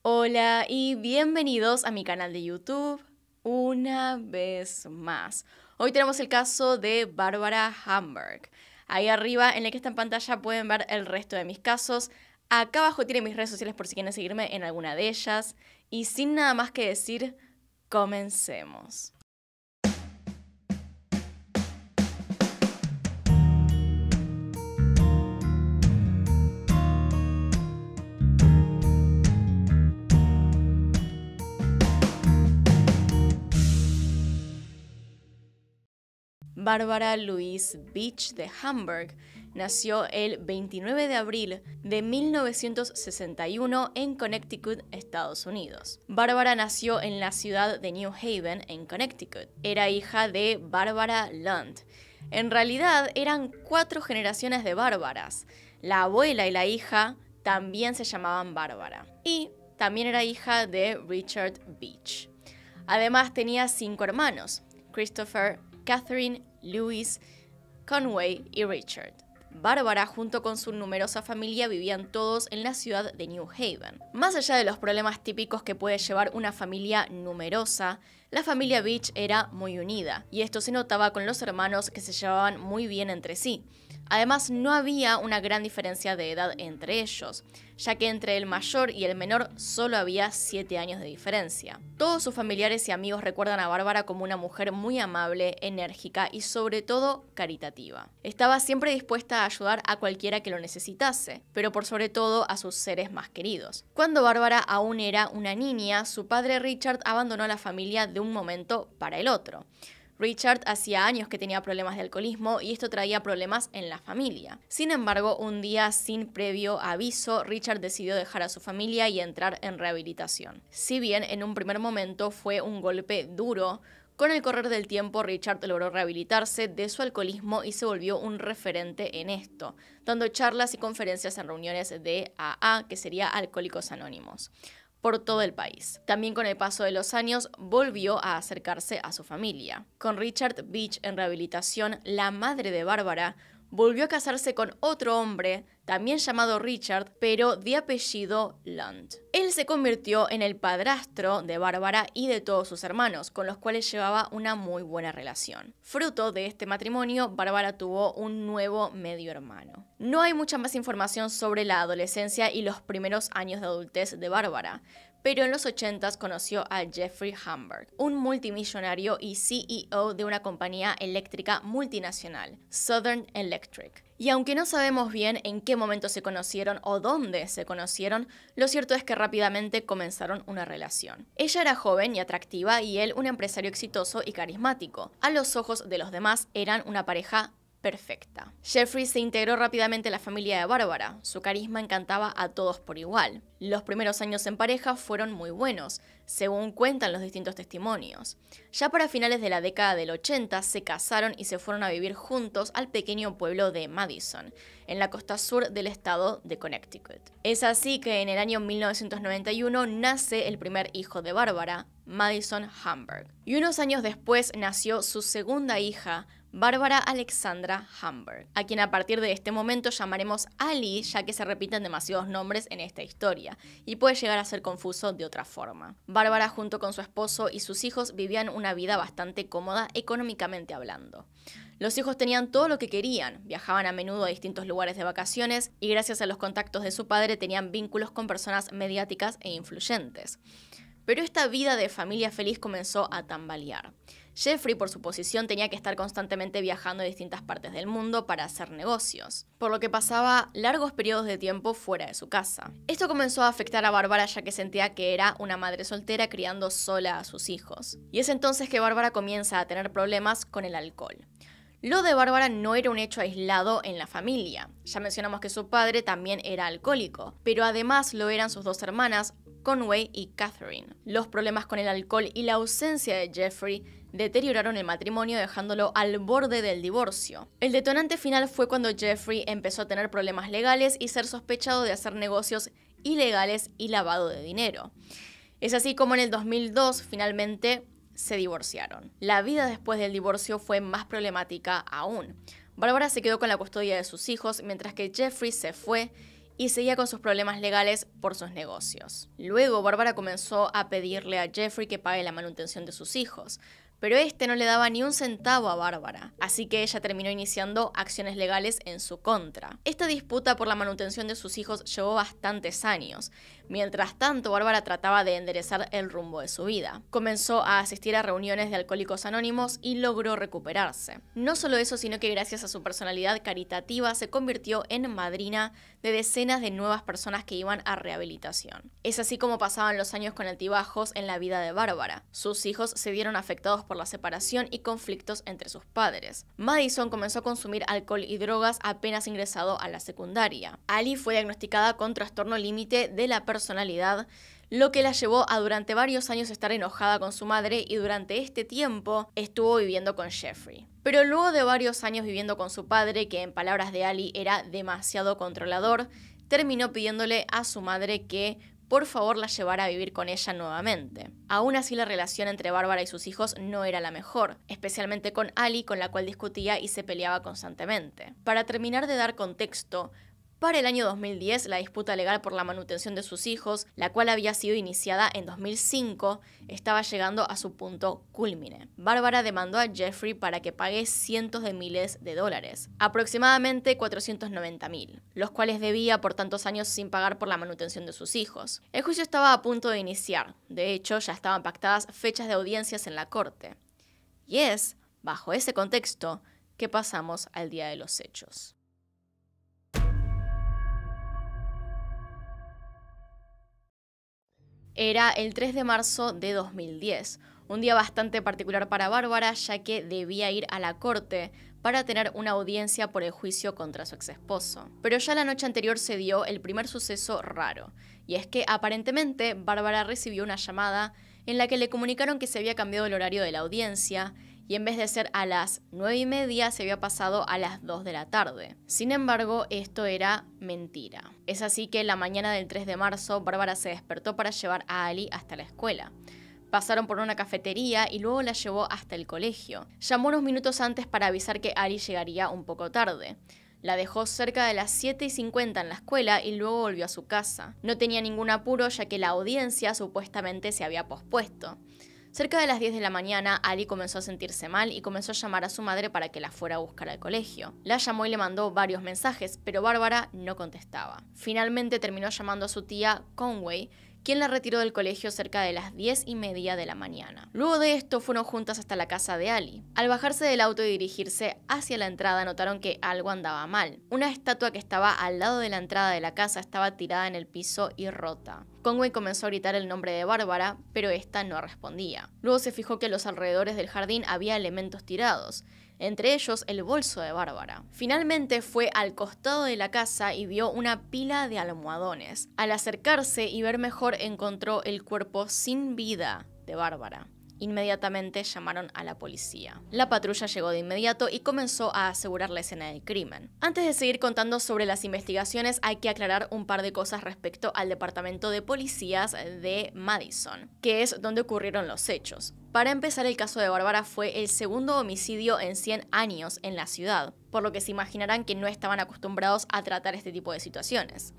Hola y bienvenidos a mi canal de YouTube una vez más. Hoy tenemos el caso de Barbara Hamburg. Ahí arriba en la que está en pantalla pueden ver el resto de mis casos. Acá abajo tienen mis redes sociales por si quieren seguirme en alguna de ellas. Y sin nada más que decir, comencemos. Barbara Louise Beach de Hamburg nació el 29 de abril de 1961 en Connecticut, Estados Unidos. Barbara nació en la ciudad de New Haven, en Connecticut. Era hija de Barbara Lund. En realidad eran 4 generaciones de Bárbaras. La abuela y la hija también se llamaban Bárbara. Y también era hija de Richard Beach. Además tenía 5 hermanos: Christopher, Catherine, Louis, Conway y Richard. Bárbara, junto con su numerosa familia, vivían todos en la ciudad de New Haven. Más allá de los problemas típicos que puede llevar una familia numerosa, la familia Beach era muy unida, y esto se notaba con los hermanos que se llevaban muy bien entre sí. Además, no había una gran diferencia de edad entre ellos, ya que entre el mayor y el menor solo había 7 años de diferencia. Todos sus familiares y amigos recuerdan a Bárbara como una mujer muy amable, enérgica y sobre todo caritativa. Estaba siempre dispuesta a ayudar a cualquiera que lo necesitase, pero por sobre todo a sus seres más queridos. Cuando Bárbara aún era una niña, su padre Richard abandonó a la familia de un momento para el otro. Richard hacía años que tenía problemas de alcoholismo y esto traía problemas en la familia. Sin embargo, un día sin previo aviso, Richard decidió dejar a su familia y entrar en rehabilitación. Si bien en un primer momento fue un golpe duro, con el correr del tiempo Richard logró rehabilitarse de su alcoholismo y se volvió un referente en esto, dando charlas y conferencias en reuniones de AA, que sería Alcohólicos Anónimos, por todo el país. También con el paso de los años volvió a acercarse a su familia. Con Richard Beach en rehabilitación, la madre de Bárbara volvió a casarse con otro hombre, también llamado Richard, pero de apellido Lund. Él se convirtió en el padrastro de Bárbara y de todos sus hermanos, con los cuales llevaba una muy buena relación. Fruto de este matrimonio, Bárbara tuvo un nuevo medio hermano. No hay mucha más información sobre la adolescencia y los primeros años de adultez de Bárbara, pero en los 80s conoció a Jeffrey Hamburg, un multimillonario y CEO de una compañía eléctrica multinacional, Southern Electric. Y aunque no sabemos bien en qué momento se conocieron o dónde se conocieron, lo cierto es que rápidamente comenzaron una relación. Ella era joven y atractiva y él un empresario exitoso y carismático. A los ojos de los demás eran una pareja perfecta. Jeffrey se integró rápidamente a la familia de Bárbara. Su carisma encantaba a todos por igual. Los primeros años en pareja fueron muy buenos, según cuentan los distintos testimonios. Ya para finales de la década del 80 se casaron y se fueron a vivir juntos al pequeño pueblo de Madison, en la costa sur del estado de Connecticut. Es así que en el año 1991 nace el primer hijo de Bárbara, Madison Hamburg. Y unos años después nació su segunda hija, Bárbara Alexandra Hamburg, a quien a partir de este momento llamaremos Ali, ya que se repiten demasiados nombres en esta historia, y puede llegar a ser confuso de otra forma. Bárbara, junto con su esposo y sus hijos, vivían una vida bastante cómoda económicamente hablando. Los hijos tenían todo lo que querían, viajaban a menudo a distintos lugares de vacaciones y gracias a los contactos de su padre tenían vínculos con personas mediáticas e influyentes. Pero esta vida de familia feliz comenzó a tambalear. Jeffrey, por su posición, tenía que estar constantemente viajando a distintas partes del mundo para hacer negocios, por lo que pasaba largos periodos de tiempo fuera de su casa. Esto comenzó a afectar a Bárbara, ya que sentía que era una madre soltera criando sola a sus hijos. Y es entonces que Bárbara comienza a tener problemas con el alcohol. Lo de Bárbara no era un hecho aislado en la familia. Ya mencionamos que su padre también era alcohólico, pero además lo eran sus 2 hermanas, Conway y Catherine. Los problemas con el alcohol y la ausencia de Jeffrey deterioraron el matrimonio, dejándolo al borde del divorcio. El detonante final fue cuando Jeffrey empezó a tener problemas legales y ser sospechado de hacer negocios ilegales y lavado de dinero. Es así como en el 2002 finalmente se divorciaron. La vida después del divorcio fue más problemática aún. Bárbara se quedó con la custodia de sus hijos, mientras que Jeffrey se fue y seguía con sus problemas legales por sus negocios. Luego, Bárbara comenzó a pedirle a Jeffrey que pague la manutención de sus hijos, pero este no le daba ni un centavo a Bárbara, así que ella terminó iniciando acciones legales en su contra. Esta disputa por la manutención de sus hijos llevó bastantes años. Mientras tanto, Bárbara trataba de enderezar el rumbo de su vida. Comenzó a asistir a reuniones de Alcohólicos Anónimos y logró recuperarse. No solo eso, sino que gracias a su personalidad caritativa se convirtió en madrina de decenas de nuevas personas que iban a rehabilitación. Es así como pasaban los años con altibajos en la vida de Bárbara. Sus hijos se vieron afectados por la separación y conflictos entre sus padres. Madison comenzó a consumir alcohol y drogas apenas ingresado a la secundaria. Ali fue diagnosticada con trastorno límite de la personalidad, lo que la llevó a durante varios años estar enojada con su madre y durante este tiempo estuvo viviendo con Jeffrey. Pero luego de varios años viviendo con su padre, que en palabras de Ali era demasiado controlador, terminó pidiéndole a su madre que por favor la llevara a vivir con ella nuevamente. Aún así, la relación entre Bárbara y sus hijos no era la mejor, especialmente con Ali, con la cual discutía y se peleaba constantemente. Para terminar de dar contexto, para el año 2010, la disputa legal por la manutención de sus hijos, la cual había sido iniciada en 2005, estaba llegando a su punto cúlmine. Bárbara demandó a Jeffrey para que pague cientos de miles de dólares, aproximadamente 490.000, los cuales debía por tantos años sin pagar por la manutención de sus hijos. El juicio estaba a punto de iniciar, de hecho ya estaban pactadas fechas de audiencias en la corte. Y es, bajo ese contexto, que pasamos al día de los hechos. Era el 3 de marzo de 2010, un día bastante particular para Bárbara, ya que debía ir a la corte para tener una audiencia por el juicio contra su exesposo. Pero ya la noche anterior se dio el primer suceso raro, y es que aparentemente Bárbara recibió una llamada en la que le comunicaron que se había cambiado el horario de la audiencia, y en vez de ser a las 9:30 se había pasado a las 2 de la tarde. Sin embargo, esto era mentira. Es así que la mañana del 3 de marzo, Bárbara se despertó para llevar a Ali hasta la escuela. Pasaron por una cafetería y luego la llevó hasta el colegio. Llamó unos minutos antes para avisar que Ali llegaría un poco tarde. La dejó cerca de las 7:50 en la escuela y luego volvió a su casa. No tenía ningún apuro, ya que la audiencia supuestamente se había pospuesto. Cerca de las 10 de la mañana, Ali comenzó a sentirse mal y comenzó a llamar a su madre para que la fuera a buscar al colegio. La llamó y le mandó varios mensajes, pero Bárbara no contestaba. Finalmente terminó llamando a su tía Conway, quien la retiró del colegio cerca de las 10:30 de la mañana. Luego de esto fueron juntas hasta la casa de Ali. Al bajarse del auto y dirigirse hacia la entrada notaron que algo andaba mal. Una estatua que estaba al lado de la entrada de la casa estaba tirada en el piso y rota. Conway comenzó a gritar el nombre de Bárbara, pero esta no respondía. Luego se fijó que a los alrededores del jardín había elementos tirados, entre ellos el bolso de Bárbara. Finalmente fue al costado de la casa y vio una pila de almohadones. Al acercarse y ver mejor, encontró el cuerpo sin vida de Bárbara. Inmediatamente llamaron a la policía. La patrulla llegó de inmediato y comenzó a asegurar la escena del crimen. Antes de seguir contando sobre las investigaciones, hay que aclarar un par de cosas respecto al departamento de policías de Madison, que es donde ocurrieron los hechos. Para empezar, el caso de Bárbara fue el segundo homicidio en 100 años en la ciudad, por lo que se imaginarán que no estaban acostumbrados a tratar este tipo de situaciones.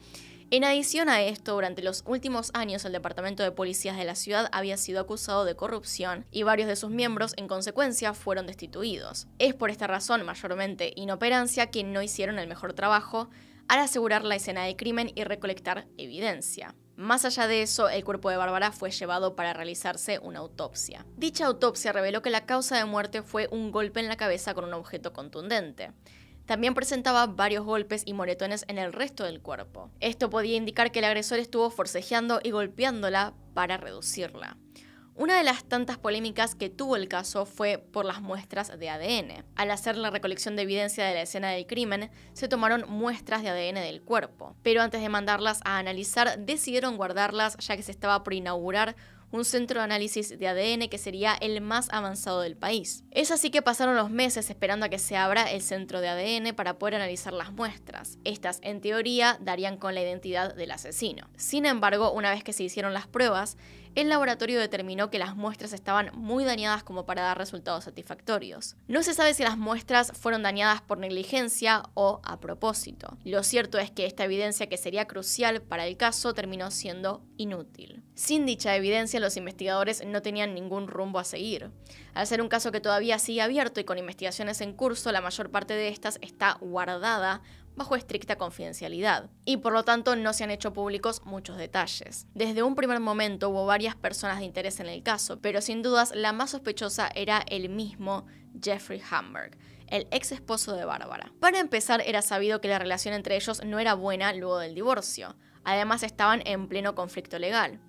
En adición a esto, durante los últimos años el departamento de policías de la ciudad había sido acusado de corrupción y varios de sus miembros en consecuencia fueron destituidos. Es por esta razón, mayormente inoperancia, que no hicieron el mejor trabajo al asegurar la escena del crimen y recolectar evidencia. Más allá de eso, el cuerpo de Bárbara fue llevado para realizarse una autopsia. Dicha autopsia reveló que la causa de muerte fue un golpe en la cabeza con un objeto contundente. También presentaba varios golpes y moretones en el resto del cuerpo. Esto podía indicar que el agresor estuvo forcejeando y golpeándola para reducirla. Una de las tantas polémicas que tuvo el caso fue por las muestras de ADN. Al hacer la recolección de evidencia de la escena del crimen, se tomaron muestras de ADN del cuerpo, pero antes de mandarlas a analizar, decidieron guardarlas ya que se estaba por inaugurar un centro de análisis de ADN que sería el más avanzado del país. Es así que pasaron los meses esperando a que se abra el centro de ADN para poder analizar las muestras. Estas, en teoría, darían con la identidad del asesino. Sin embargo, una vez que se hicieron las pruebas, el laboratorio determinó que las muestras estaban muy dañadas como para dar resultados satisfactorios. No se sabe si las muestras fueron dañadas por negligencia o a propósito. Lo cierto es que esta evidencia, que sería crucial para el caso, terminó siendo inútil. Sin dicha evidencia, los investigadores no tenían ningún rumbo a seguir. Al ser un caso que todavía sigue abierto y con investigaciones en curso, la mayor parte de estas está guardada bajo estricta confidencialidad, y por lo tanto no se han hecho públicos muchos detalles. Desde un primer momento hubo varias personas de interés en el caso, pero sin dudas la más sospechosa era el mismo Jeffrey Hamburg, el ex esposo de Barbara. Para empezar, era sabido que la relación entre ellos no era buena luego del divorcio. Además, estaban en pleno conflicto legal.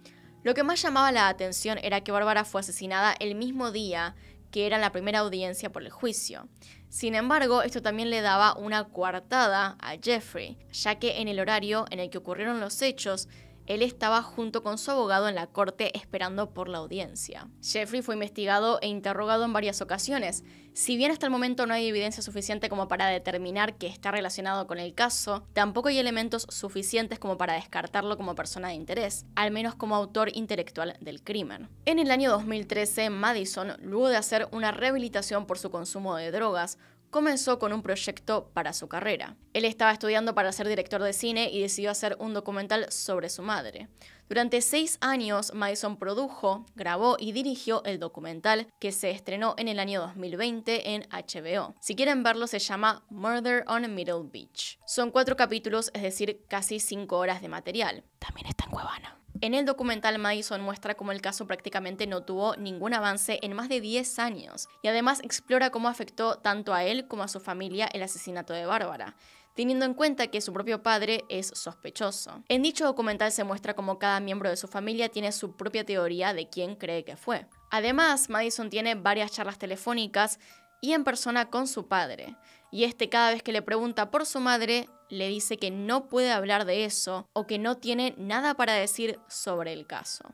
Lo que más llamaba la atención era que Barbara fue asesinada el mismo día que era la primera audiencia por el juicio. Sin embargo, esto también le daba una coartada a Jeffrey, ya que en el horario en el que ocurrieron los hechos, él estaba junto con su abogado en la corte esperando por la audiencia. Jeffrey fue investigado e interrogado en varias ocasiones. Si bien hasta el momento no hay evidencia suficiente como para determinar que está relacionado con el caso, tampoco hay elementos suficientes como para descartarlo como persona de interés, al menos como autor intelectual del crimen. En el año 2013, Madison, luego de hacer una rehabilitación por su consumo de drogas, comenzó con un proyecto para su carrera. Él estaba estudiando para ser director de cine y decidió hacer un documental sobre su madre. Durante 6 años, Madison produjo, grabó y dirigió el documental, que se estrenó en el año 2020 en HBO. Si quieren verlo, se llama Murder on Middle Beach. Son 4 capítulos, es decir, casi 5 horas de material. También está en Cuevana. En el documental, Madison muestra cómo el caso prácticamente no tuvo ningún avance en más de 10 años, y además explora cómo afectó tanto a él como a su familia el asesinato de Barbara, teniendo en cuenta que su propio padre es sospechoso. En dicho documental se muestra cómo cada miembro de su familia tiene su propia teoría de quién cree que fue. Además, Madison tiene varias charlas telefónicas y en persona con su padre, y cada vez que le pregunta por su madre, le dice que no puede hablar de eso o que no tiene nada para decir sobre el caso.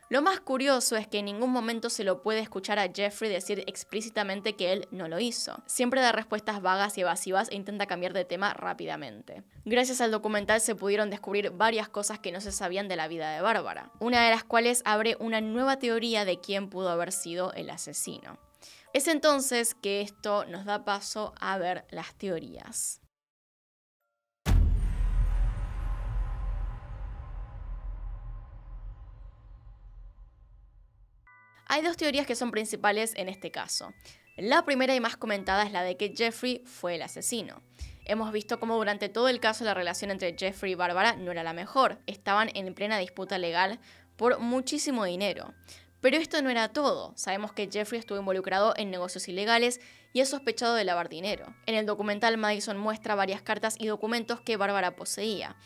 Lo más curioso es que en ningún momento se lo puede escuchar a Jeffrey decir explícitamente que él no lo hizo. Siempre da respuestas vagas y evasivas e intenta cambiar de tema rápidamente. Gracias al documental se pudieron descubrir varias cosas que no se sabían de la vida de Barbara, una de las cuales abre una nueva teoría de quién pudo haber sido el asesino. Es entonces que esto nos da paso a ver las teorías. Hay 2 teorías que son principales en este caso. La primera y más comentada es la de que Jeffrey fue el asesino. Hemos visto cómo durante todo el caso la relación entre Jeffrey y Barbara no era la mejor. Estaban en plena disputa legal por muchísimo dinero. Pero esto no era todo. Sabemos que Jeffrey estuvo involucrado en negocios ilegales y es sospechado de lavar dinero. En el documental, Madison muestra varias cartas y documentos que Barbara poseía.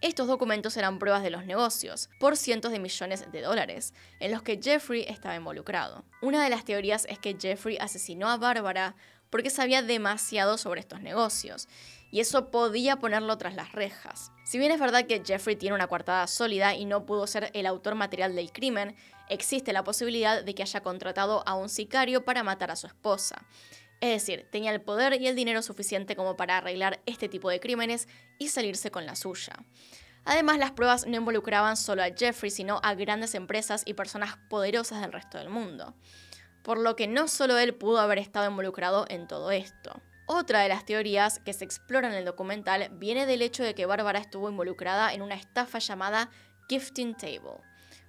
Estos documentos eran pruebas de los negocios, por cientos de millones de dólares, en los que Jeffrey estaba involucrado. Una de las teorías es que Jeffrey asesinó a Barbara porque sabía demasiado sobre estos negocios, y eso podía ponerlo tras las rejas. Si bien es verdad que Jeffrey tiene una coartada sólida y no pudo ser el autor material del crimen, existe la posibilidad de que haya contratado a un sicario para matar a su esposa. Es decir, tenía el poder y el dinero suficiente como para arreglar este tipo de crímenes y salirse con la suya. Además, las pruebas no involucraban solo a Jeffrey, sino a grandes empresas y personas poderosas del resto del mundo. Por lo que no solo él pudo haber estado involucrado en todo esto. Otra de las teorías que se explora en el documental viene del hecho de que Barbara estuvo involucrada en una estafa llamada Gifting Table,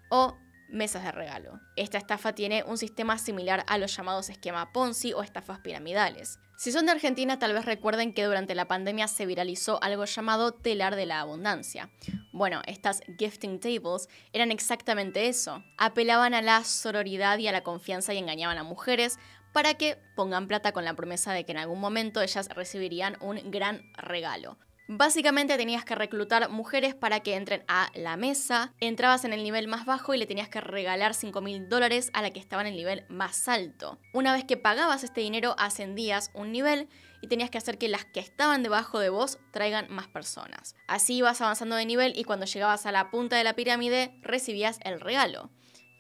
o mesas de regalo. Esta estafa tiene un sistema similar a los llamados esquema Ponzi o estafas piramidales. Si son de Argentina, tal vez recuerden que durante la pandemia se viralizó algo llamado telar de la abundancia. Bueno, estas gifting tables eran exactamente eso. Apelaban a la sororidad y a la confianza y engañaban a mujeres para que pongan plata con la promesa de que en algún momento ellas recibirían un gran regalo. Básicamente tenías que reclutar mujeres para que entren a la mesa, entrabas en el nivel más bajo y le tenías que regalar $5.000 a la que estaba en el nivel más alto. Una vez que pagabas este dinero, ascendías un nivel y tenías que hacer que las que estaban debajo de vos traigan más personas. Así ibas avanzando de nivel y cuando llegabas a la punta de la pirámide recibías el regalo.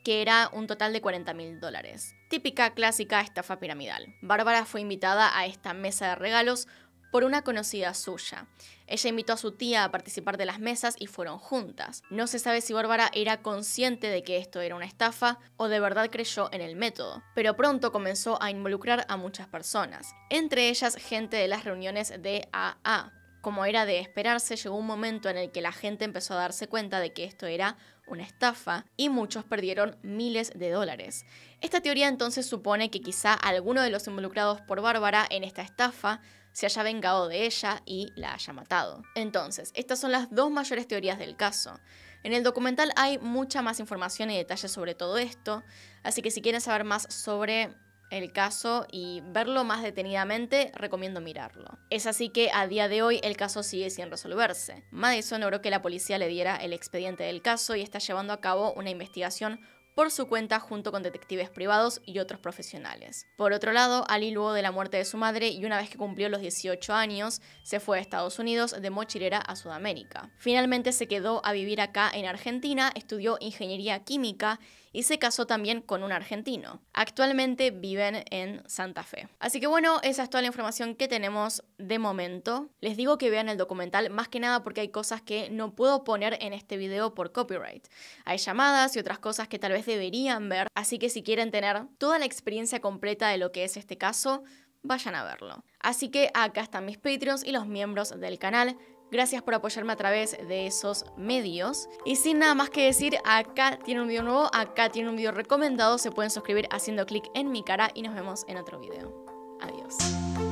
que era un total de $40.000. Típica, clásica estafa piramidal. Bárbara fue invitada a esta mesa de regalos por una conocida suya. Ella invitó a su tía a participar de las mesas y fueron juntas. No se sabe si Bárbara era consciente de que esto era una estafa o de verdad creyó en el método, pero pronto comenzó a involucrar a muchas personas, entre ellas gente de las reuniones de AA. Como era de esperarse, llegó un momento en el que la gente empezó a darse cuenta de que esto era una estafa y muchos perdieron miles de dólares. Esta teoría entonces supone que quizá alguno de los involucrados por Bárbara en esta estafa se haya vengado de ella y la haya matado. Entonces, estas son las dos mayores teorías del caso. En el documental hay mucha más información y detalles sobre todo esto, así que si quieren saber más sobre el caso y verlo más detenidamente, recomiendo mirarlo. Es así que a día de hoy el caso sigue sin resolverse. Madison logró que la policía le diera el expediente del caso y está llevando a cabo una investigación por su cuenta junto con detectives privados y otros profesionales. Por otro lado, Ali, luego de la muerte de su madre y una vez que cumplió los 18 años, se fue a Estados Unidos de mochilera a Sudamérica. Finalmente se quedó a vivir acá en Argentina, estudió ingeniería química y se casó también con un argentino. Actualmente viven en Santa Fe. Así que bueno, esa es toda la información que tenemos de momento. Les digo que vean el documental más que nada porque hay cosas que no puedo poner en este video por copyright. Hay llamadas y otras cosas que tal vez deberían ver, así que si quieren tener toda la experiencia completa de lo que es este caso, vayan a verlo. Así que acá están mis Patreons y los miembros del canal. Gracias por apoyarme a través de esos medios. Y sin nada más que decir, acá tienen un video nuevo, acá tienen un video recomendado. Se pueden suscribir haciendo clic en mi cara y nos vemos en otro video. Adiós.